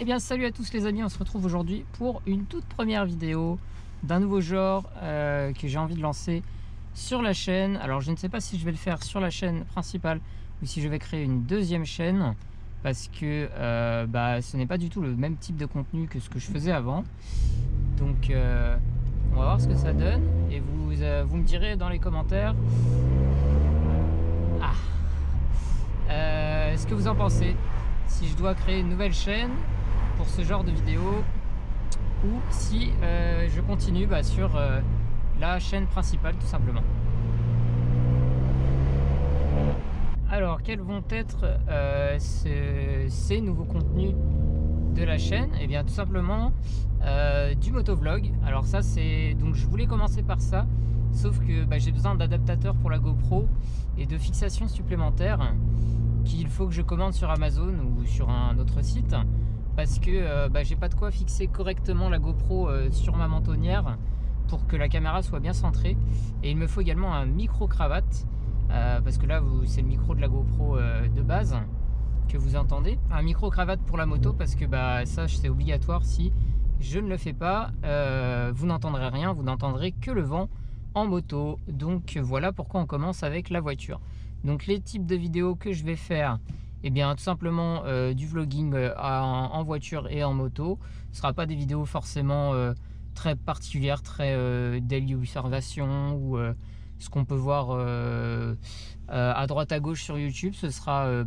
bien salut à tous les amis, on se retrouve aujourd'hui pour une toute première vidéo d'un nouveau genre que j'ai envie de lancer sur la chaîne. Alors je ne sais pas si je vais le faire sur la chaîne principale ou si je vais créer une deuxième chaîne, parce que ce n'est pas du tout le même type de contenu que ce que je faisais avant. Donc on va voir ce que ça donne et vous me direz dans les commentaires ce que vous en pensez, si je dois créer une nouvelle chaîne pour ce genre de vidéo ou si je continue sur la chaîne principale tout simplement. Alors quels vont être ces nouveaux contenus de la chaîne? Et bien tout simplement du motovlog. Alors ça c'est, donc je voulais commencer par ça, sauf que j'ai besoin d'adaptateurs pour la GoPro et de fixations supplémentaires qu'il faut que je commande sur Amazon ou sur un autre site, parce que j'ai pas de quoi fixer correctement la GoPro sur ma mentonnière pour que la caméra soit bien centrée. Et il me faut également un micro cravate, parce que là c'est le micro de la GoPro de base que vous entendez. Un micro cravate pour la moto, parce que ça c'est obligatoire. Si je ne le fais pas, vous n'entendrez rien, vous n'entendrez que le vent en moto. Donc voilà pourquoi on commence avec la voiture. Donc les types de vidéos que je vais faire, et bien tout simplement du vlogging en voiture et en moto. Ce ne sera pas des vidéos forcément très particulières, très daily observation ou ce qu'on peut voir à droite à gauche sur YouTube. Ce sera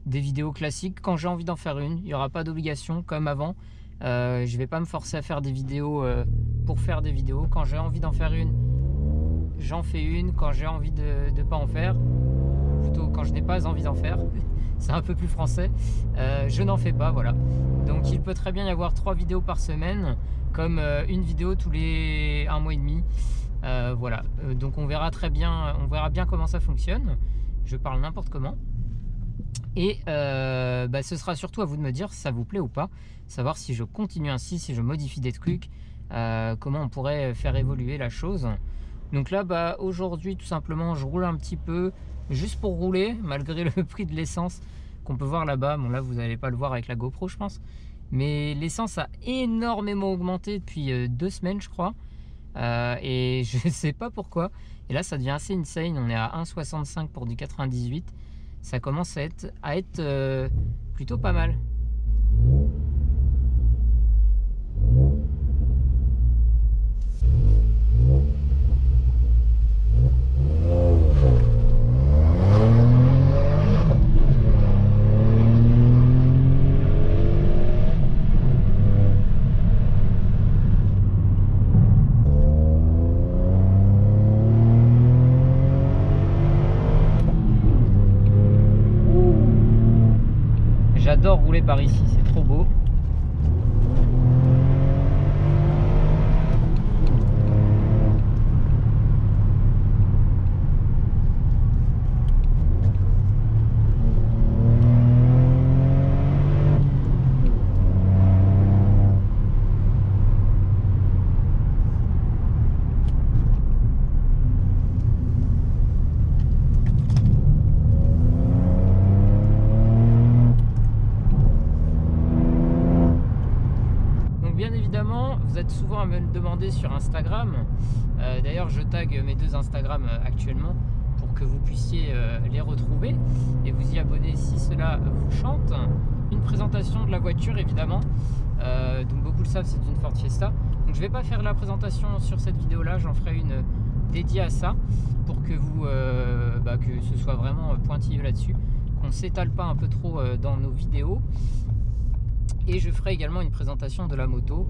des vidéos classiques quand j'ai envie d'en faire une. Il n'y aura pas d'obligation comme avant. Je ne vais pas me forcer à faire des vidéos pour faire des vidéos. Quand j'ai envie d'en faire une, j'en fais une. Quand j'ai envie de ne pas en faire, plutôt quand je n'ai pas envie d'en faire, c'est un peu plus français, je n'en fais pas, voilà. Donc il peut très bien y avoir 3 vidéos par semaine, comme une vidéo tous les 1 mois et demi. Voilà, donc on verra très bien, on verra bien comment ça fonctionne. Je parle n'importe comment. Et ce sera surtout à vous de me dire si ça vous plaît ou pas, savoir si je continue ainsi, si je modifie des trucs, comment on pourrait faire évoluer la chose. Donc là aujourd'hui tout simplement je roule un petit peu juste pour rouler, malgré le prix de l'essence qu'on peut voir là-bas. Bon là vous n'allez pas le voir avec la GoPro je pense, mais l'essence a énormément augmenté depuis 2 semaines je crois, et je sais pas pourquoi. Et là ça devient assez insane, on est à 1,65 pour du 98. Ça commence à être plutôt pas mal. J'adore rouler par ici, c'est trop beau. Vous êtes souvent à me le demander sur Instagram. D'ailleurs je tag mes 2 Instagram actuellement pour que vous puissiez les retrouver et vous y abonner si cela vous chante. Une présentation de la voiture évidemment, donc beaucoup le savent, c'est une Ford Fiesta. Donc je vais pas faire la présentation sur cette vidéo là, j'en ferai une dédiée à ça pour que vous que ce soit vraiment pointilleux là-dessus, qu'on s'étale pas un peu trop dans nos vidéos. Et je ferai également une présentation de la moto.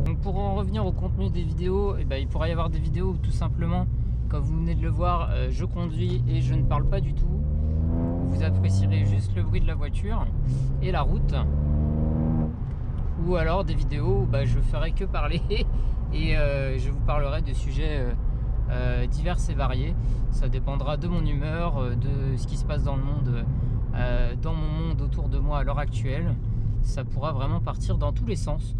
Donc pour en revenir au contenu des vidéos, il pourra y avoir des vidéos où tout simplement, comme vous venez de le voir, je conduis et je ne parle pas du tout. Vous apprécierez juste le bruit de la voiture et la route. Ou alors des vidéos où je ferai que parler et je vous parlerai de sujets divers et variés. Ça dépendra de mon humeur, de ce qui se passe dans le monde, dans mon monde autour de moi à l'heure actuelle. Ça pourra vraiment partir dans tous les sens.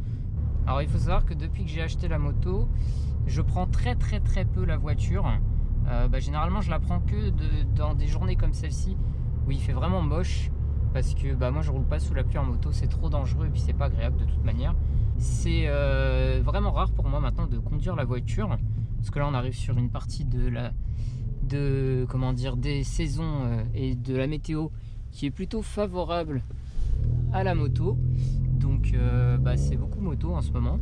Alors il faut savoir que depuis que j'ai acheté la moto, je prends très peu la voiture. Généralement je la prends que dans des journées comme celle-ci où il fait vraiment moche, parce que bah, moi je roule pas sous la pluie en moto, c'est trop dangereux et puis c'est pas agréable de toute manière. C'est vraiment rare pour moi maintenant de conduire la voiture, parce que là on arrive sur une partie des saisons et de la météo qui est plutôt favorable à la moto, donc bah, c'est beaucoup moto en ce moment,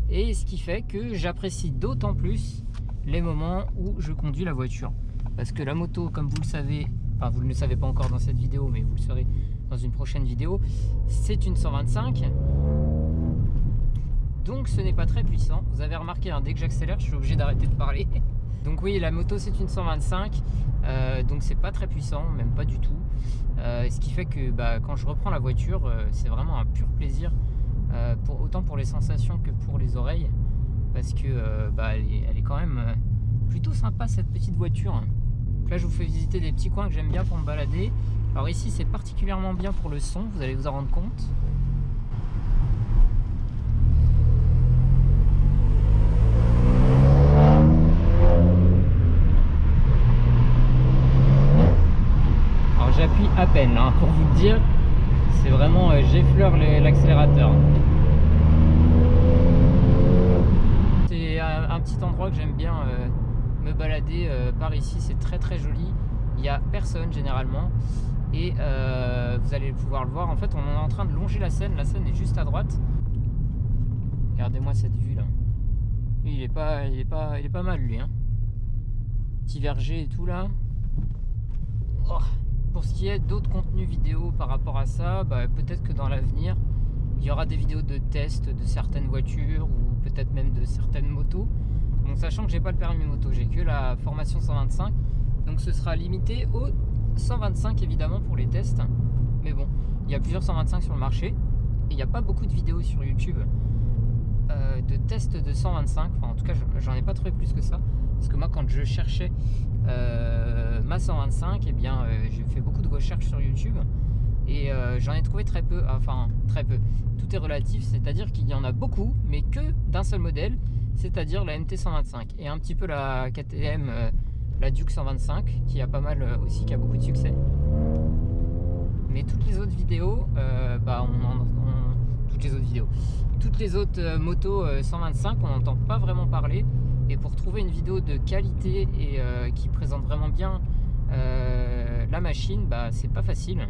et ce qui fait que j'apprécie d'autant plus les moments où je conduis la voiture, parce que la moto, comme vous le savez, enfin vous ne le savez pas encore dans cette vidéo, mais vous le saurez dans une prochaine vidéo, c'est une 125, donc ce n'est pas très puissant. Vous avez remarqué, hein, dès que j'accélère, je suis obligé d'arrêter de parler. Donc oui, la moto c'est une 125, donc c'est pas très puissant, même pas du tout. Ce qui fait que bah, quand je reprends la voiture, c'est vraiment un pur plaisir, autant pour les sensations que pour les oreilles, parce que bah, elle est quand même plutôt sympa cette petite voiture. Donc là je vous fais visiter des petits coins que j'aime bien pour me balader. Alors ici c'est particulièrement bien pour le son, vous allez vous en rendre compte. J'appuie à peine, hein, pour vous le dire, c'est vraiment j'effleure l'accélérateur. C'est un petit endroit que j'aime bien me balader par ici, c'est très très joli, il n'y a personne généralement, et vous allez pouvoir le voir, en fait on est en train de longer la Seine est juste à droite. Regardez-moi cette vue là, lui, il est pas mal lui, hein. Petit verger et tout là. Oh. Pour ce qui est d'autres contenus vidéo par rapport à ça, bah, peut-être que dans l'avenir, il y aura des vidéos de test de certaines voitures ou peut-être même de certaines motos. Donc sachant que j'ai pas le permis moto, j'ai que la formation 125, donc ce sera limité aux 125 évidemment pour les tests. Mais bon, il y a plusieurs 125 sur le marché et il n'y a pas beaucoup de vidéos sur YouTube de tests de 125. Enfin, en tout cas, j'en ai pas trouvé plus que ça. Parce que moi, quand je cherchais ma 125, eh bien, j'ai fait beaucoup de recherches sur YouTube et j'en ai trouvé très peu. Enfin, très peu. Tout est relatif, c'est-à-dire qu'il y en a beaucoup, mais que d'un seul modèle, c'est-à-dire la MT 125 et un petit peu la KTM, la Duke 125, qui a pas mal aussi, qui a beaucoup de succès. Mais toutes les autres vidéos, bah, toutes les autres motos 125, on n'entend pas vraiment parler. Et pour trouver une vidéo de qualité et qui présente vraiment bien la machine, bah, c'est pas facile.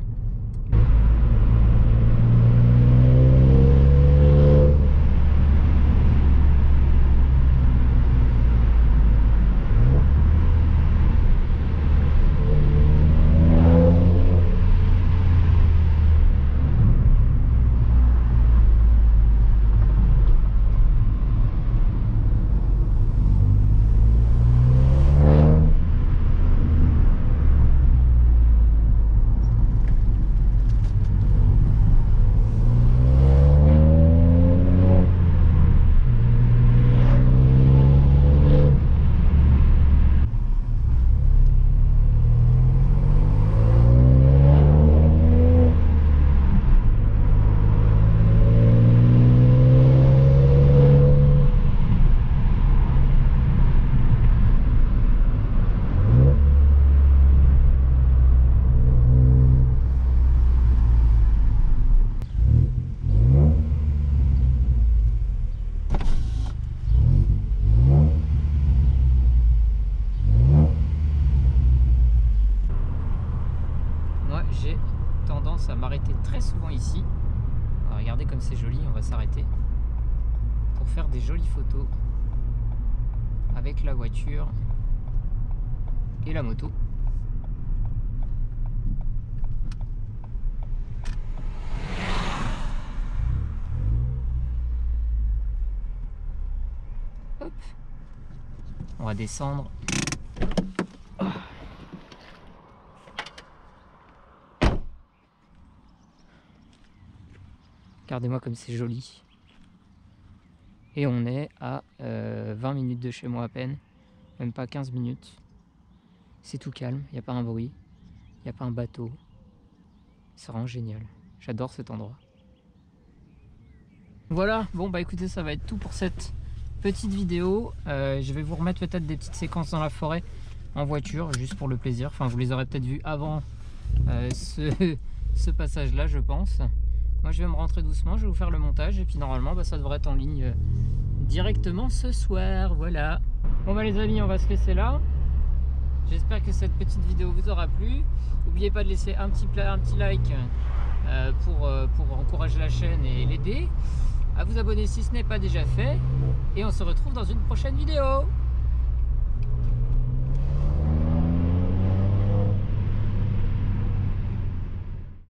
J'ai tendance à m'arrêter très souvent ici. Alors, regardez comme c'est joli, on va s'arrêter pour faire des jolies photos avec la voiture et la moto. Hop. On va descendre. Regardez-moi comme c'est joli. Et on est à 20 minutes de chez moi à peine. Même pas 15 minutes. C'est tout calme, il n'y a pas un bruit. Il n'y a pas un bateau. C'est vraiment génial. J'adore cet endroit. Voilà, bon bah écoutez, ça va être tout pour cette petite vidéo. Je vais vous remettre peut-être des petites séquences dans la forêt en voiture, juste pour le plaisir. Enfin, vous les aurez peut-être vues avant ce passage-là, je pense. Moi, je vais me rentrer doucement, je vais vous faire le montage et puis normalement, ça devrait être en ligne directement ce soir. Voilà. Bon bah les amis, on va se laisser là. J'espère que cette petite vidéo vous aura plu. N'oubliez pas de laisser un petit like pour encourager la chaîne et l'aider. À vous abonner si ce n'est pas déjà fait. Et on se retrouve dans une prochaine vidéo.